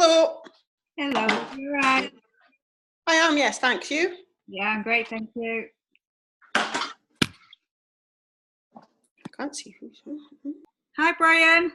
Hello. Hello, you all right? I am, yes, thank you. Yeah, I'm great, thank you. I can't see who's. Hi, Brian.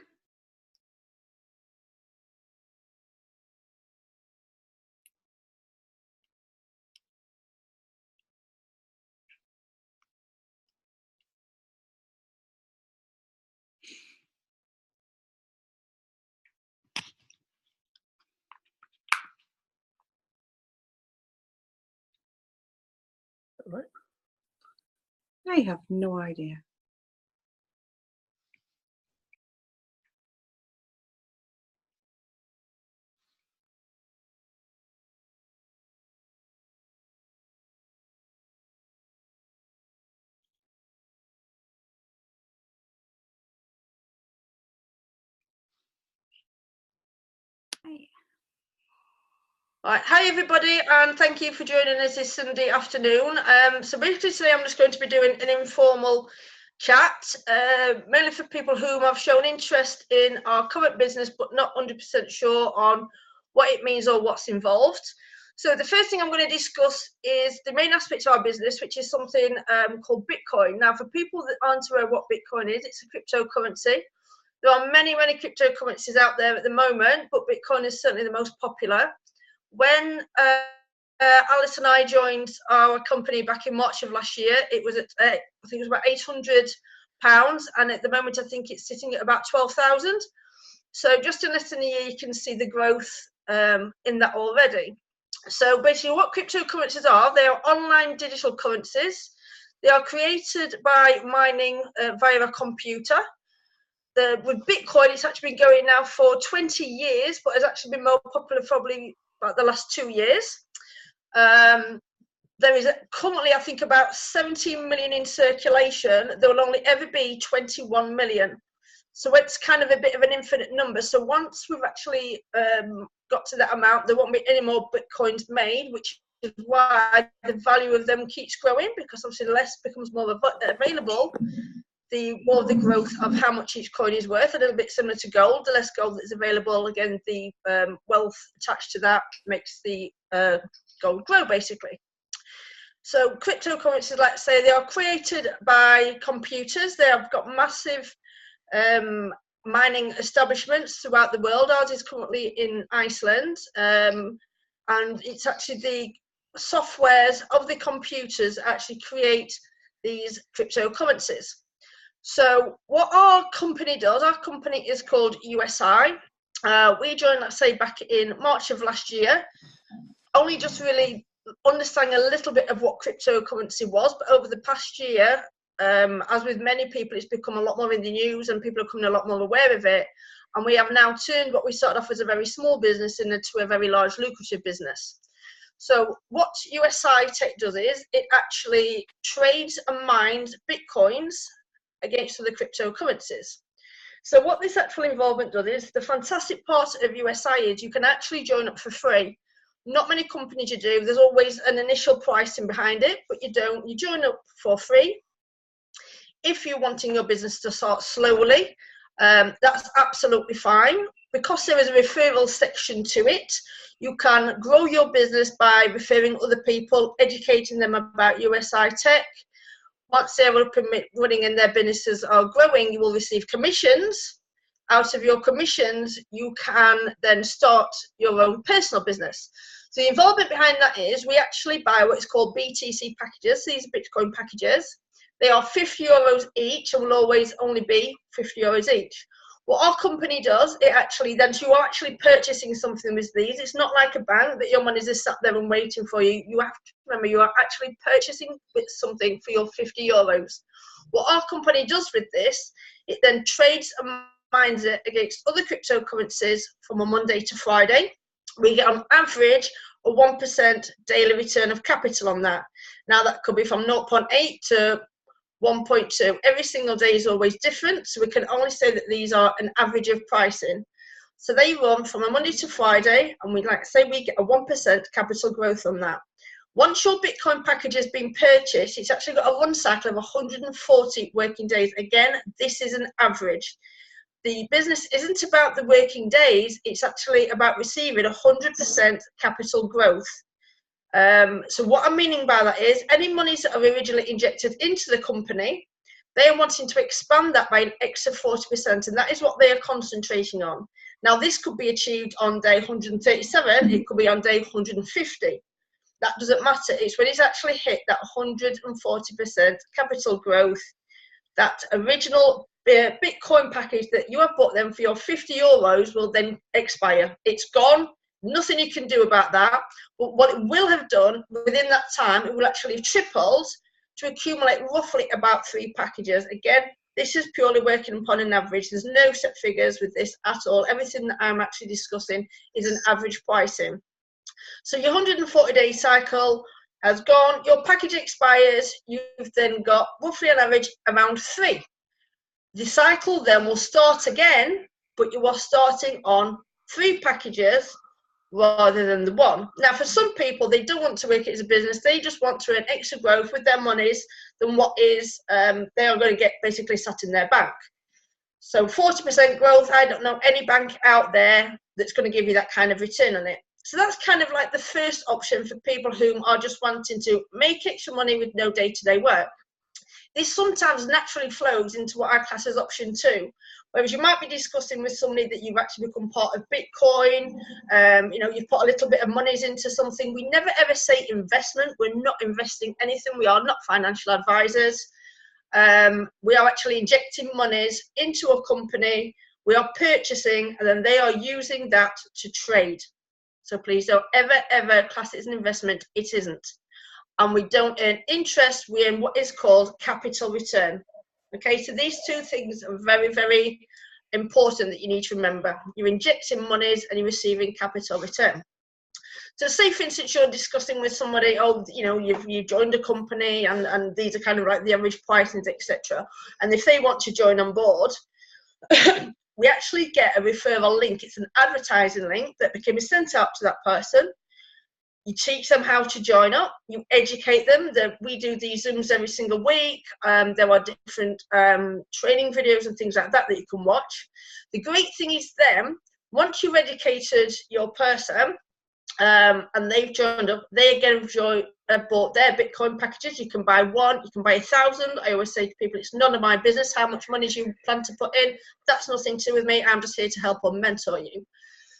What? I have no idea. Right. Hi everybody, and thank you for joining us this Sunday afternoon. So basically today I'm just going to be doing an informal chat, mainly for people who have shown interest in our current business but not 100% sure on what it means or what's involved. So the first thing I'm going to discuss is the main aspect of our business, which is something called Bitcoin. Now, for people that aren't aware what Bitcoin is, it's a cryptocurrency. There are many cryptocurrencies out there at the moment, but Bitcoin is certainly the most popular. When Alice and I joined our company back in March of last year, it was at I think it was about £800, and at the moment I think it's sitting at about 12,000. So just in less than a year, you can see the growth in that already. So basically, what cryptocurrencies are, they are online digital currencies. They are created by mining via a computer. With Bitcoin, it's actually been going now for 20 years, but has actually been more popular probably about the last 2 years. There is currently, I think, about 17 million in circulation. There will only ever be 21 million. So it's kind of a bit of an infinite number. So once we've actually got to that amount, there won't be any more Bitcoins made, which is why the value of them keeps growing, because obviously less becomes more available, the more the growth of how much each coin is worth. A little bit similar to gold. The less gold that's available, again, the wealth attached to that makes the gold grow, basically. So cryptocurrencies, like I say, they are created by computers. They have got massive mining establishments throughout the world. Ours is currently in Iceland, and it's actually the softwares of the computers actually create these cryptocurrencies. So what our company does, our company is called USI. We joined, let's say, back in March of last year, only just really understanding a little bit of what cryptocurrency was. But over the past year, as with many people, it's become a lot more in the news and people are becoming a lot more aware of it. And we have now turned what we started off as a very small business into a very large lucrative business. So what USI Tech does is it actually trades and mines Bitcoins against other cryptocurrencies. So what this actual involvement does is, the fantastic part of USI is you can actually join up for free. Not many companies you do. There's always an initial pricing behind it, but you don't. You join up for free. If you're wanting your business to start slowly, that's absolutely fine. Because there is a referral section to it, you can grow your business by referring other people, educating them about USI Tech. Once they're up and running and their businesses are growing, you will receive commissions. Out of your commissions, you can then start your own personal business. So the involvement behind that is we actually buy what's called BTC packages. These are Bitcoin packages. They are €50 each and will always only be €50 each. What our company does, it actually then, so you are actually purchasing something with these. It's not like a bank that your money is just sat there and waiting for you. You have to remember you are actually purchasing with something for your €50. What our company does with this, it then trades and mines it against other cryptocurrencies from a Monday to Friday. We get on average a 1% daily return of capital on that. Now that could be from 0.8 to 1.2. Every single day is always different, so we can only say that these are an average of pricing. So they run from a Monday to Friday, and we like to say we get a 1% capital growth on that. Once your Bitcoin package has been purchased, it's actually got a run cycle of 140 working days. Again, this is an average. the business isn't about the working days, it's actually about receiving 100% capital growth. So what I'm meaning by that is any monies that are originally injected into the company, they are wanting to expand that by an extra 40%, and that is what they are concentrating on. Now, this could be achieved on day 137, it could be on day 150. That doesn't matter. It's when it's actually hit that 140% capital growth, that original Bitcoin package that you have bought them for your 50 euros will then expire. It's gone. Nothing you can do about that. But what it will have done within that time, it will actually have tripled to accumulate roughly about 3 packages. Again, this is purely working upon an average. There's no set figures with this at all. Everything that I'm actually discussing is an average pricing. So your 140-day cycle has gone, your package expires, you've then got roughly on average around 3. The cycle then will start again, but you are starting on 3 packages rather than the 1. Now, for some people, they don't want to work it as a business. They just want to earn extra growth with their monies than what is they are going to get basically sat in their bank. So 40% growth, I don't know any bank out there that's going to give you that kind of return on it. So that's kind of like the first option for people who are just wanting to make extra money with no day-to-day work. This sometimes naturally flows into what I class as option 2, whereas you might be discussing with somebody that you've actually become part of Bitcoin, you know, you've put a little bit of monies into something. We never ever say investment. We're not investing anything. We are not financial advisors. We are actually injecting monies into a company. We are purchasing, and then they are using that to trade. So please don't ever class it as an investment. It isn't. And we don't earn interest, we earn what is called capital return. Okay, so these 2 things are very, very important that you need to remember. You're injecting monies and you're receiving capital return. So say, for instance, you're discussing with somebody, oh, you know, you've joined a company and these are kind of like the average pricings, etc. And if they want to join on board, we actually get a referral link. It's an advertising link that can be sent out to that person. You teach them how to join up, you educate them. We do these Zooms every single week. There are different training videos and things like that that you can watch. The great thing is then, once you've educated your person and they've joined up, they again bought their Bitcoin packages. You can buy 1, you can buy 1,000. I always say to people, it's none of my business how much money you plan to put in. That's nothing to do with me. I'm just here to help or mentor you.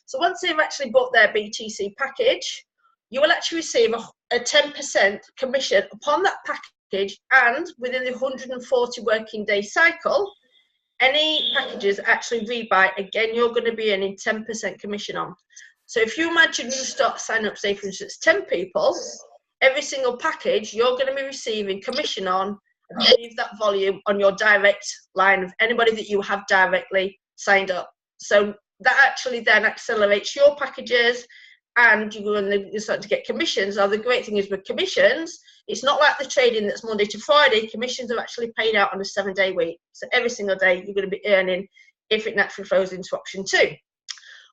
So once they've actually bought their BTC package, you will actually receive a 10% commission upon that package, and within the 140 working day cycle, any packages actually rebuy, again, you're going to be earning 10% commission on. So if you imagine you start signing up, say for instance, 10 people, every single package you're going to be receiving commission on, and leave that volume on your direct line of anybody that you have directly signed up. So that actually then accelerates your packages, and you start to get commissions. Now, the great thing is with commissions, it's not like the trading that's Monday to Friday. Commissions are actually paid out on a 7-day week. So every single day you're going to be earning if it naturally flows into option 2.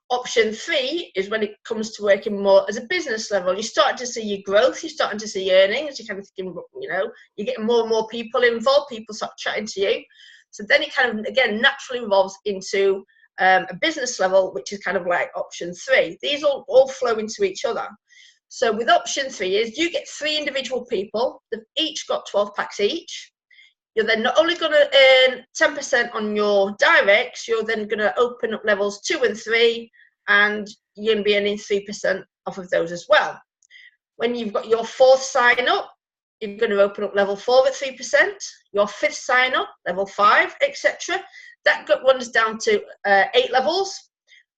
Option 3 is when it comes to working more as a business level. You start to see your growth, you're starting to see earnings, you're kind of thinking, you know, you're getting more and more people involved, people start chatting to you. So then it kind of, again, naturally evolves into a business level, which is kind of like option 3. These all flow into each other. So with option 3 is you get 3 individual people, they've each got 12 packs each. You're then not only going to earn 10% on your directs, you're then going to open up levels 2 and 3, and you're going to be earning 3% off of those as well. When you've got your 4th sign up, you're going to open up level 4 at 3%, your 5th sign up, level 5, etc. That runs down to 8 levels.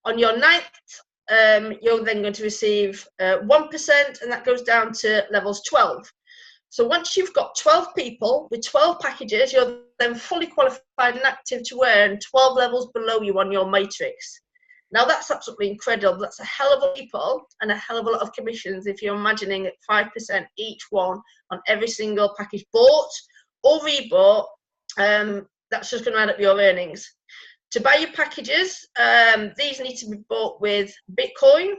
On your 9th, you're then going to receive 1%, and that goes down to levels 12. So once you've got 12 people with 12 packages, you're then fully qualified and active to earn 12 levels below you on your matrix. Now that's absolutely incredible. That's a hell of a people and a hell of a lot of commissions if you're imagining at 5% each one on every single package bought or rebought. That's just going to add up your earnings. To buy your packages, these need to be bought with Bitcoin.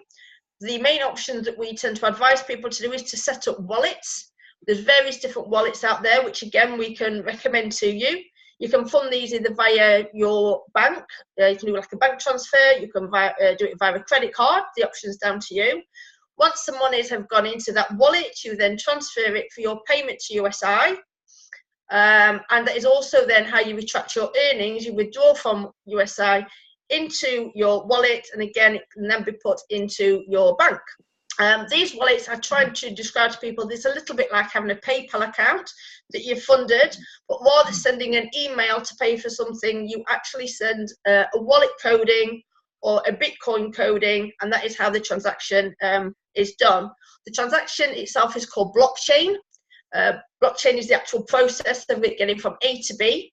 The main option that we tend to advise people to do is to set up wallets. There's various different wallets out there, which again we can recommend to you. You can fund these either via your bank. You can do like a bank transfer. You can do it via a credit card. The option's down to you. Once the monies have gone into that wallet, you then transfer it for your payment to USI. And that is also then how you retract your earnings. You withdraw from USI into your wallet, and again, it can then be put into your bank. These wallets, I try to describe to people, it's a little bit like having a PayPal account that you've funded, but rather than sending an email to pay for something, you actually send a wallet coding or a Bitcoin coding, and that is how the transaction is done. The transaction itself is called blockchain. Blockchain is the actual process of it getting from A to B.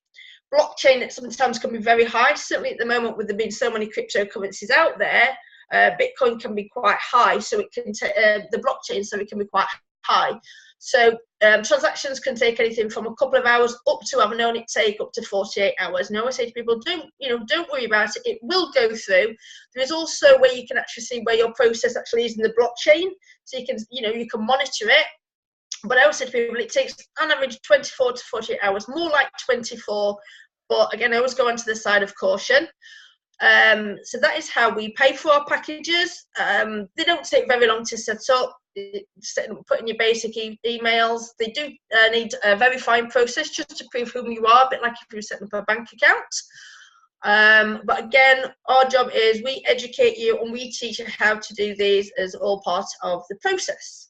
Blockchain sometimes can be very high. Certainly at the moment, with there being so many cryptocurrencies out there, Bitcoin can be quite high, so it can the blockchain, so it can be quite high. So transactions can take anything from a couple of hours up to, I've known it take up to 48 hours. And I always say to people, don't worry about it. It will go through. There is also where you can actually see where your process actually is in the blockchain, so you can you can monitor it. But I always say to people, it takes on average 24 to 48 hours, more like 24. But again, I always go onto the side of caution. So that is how we pay for our packages. They don't take very long to set up. Put in your basic emails. They do need a verifying process just to prove whom you are, a bit like if you were setting up a bank account. But again, our job is we educate you and we teach you how to do these as all part of the process.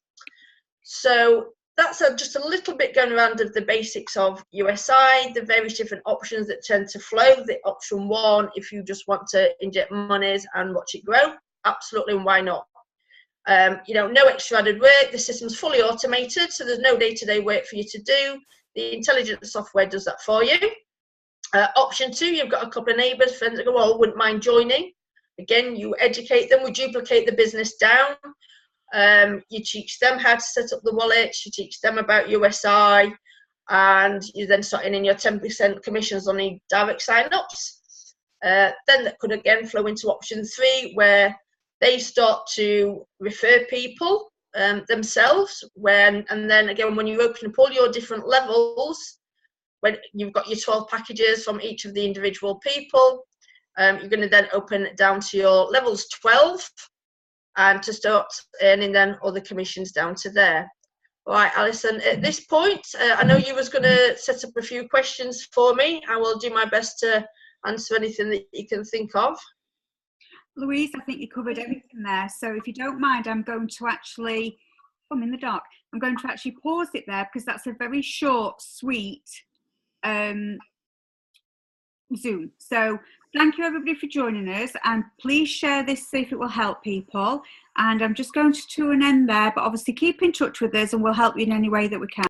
So that's just a little bit going around of the basics of USI, the various different options that tend to flow. The option one, if you just want to inject monies and watch it grow, absolutely, and why not? No extra added work. The system's fully automated, so there's no day-to-day work for you to do. The intelligent software does that for you. Option two, you've got a couple of neighbours, friends that go, well, wouldn't mind joining. Again, you educate them. We duplicate the business down. You teach them how to set up the wallets, you teach them about USI, and you then start in your 10% commissions on the direct sign-ups. Then that could again flow into option three, where they start to refer people themselves. And then again, when you open up all your different levels, when you've got your 12 packages from each of the individual people, you're going to then open down to your levels 12. And to start earning then other commissions down to there. All right, Alison, at this point, I know you was going to set up a few questions for me. I will do my best to answer anything that you can think of. Louise, I think you covered everything there. So if you don't mind, I'm going to actually, I'm in the dark, I'm going to actually pause it there because that's a very short, sweet Zoom. So thank you everybody for joining us, and please share this, see if it will help people. And I'm just going to an end there, but obviously keep in touch with us and we'll help you in any way that we can.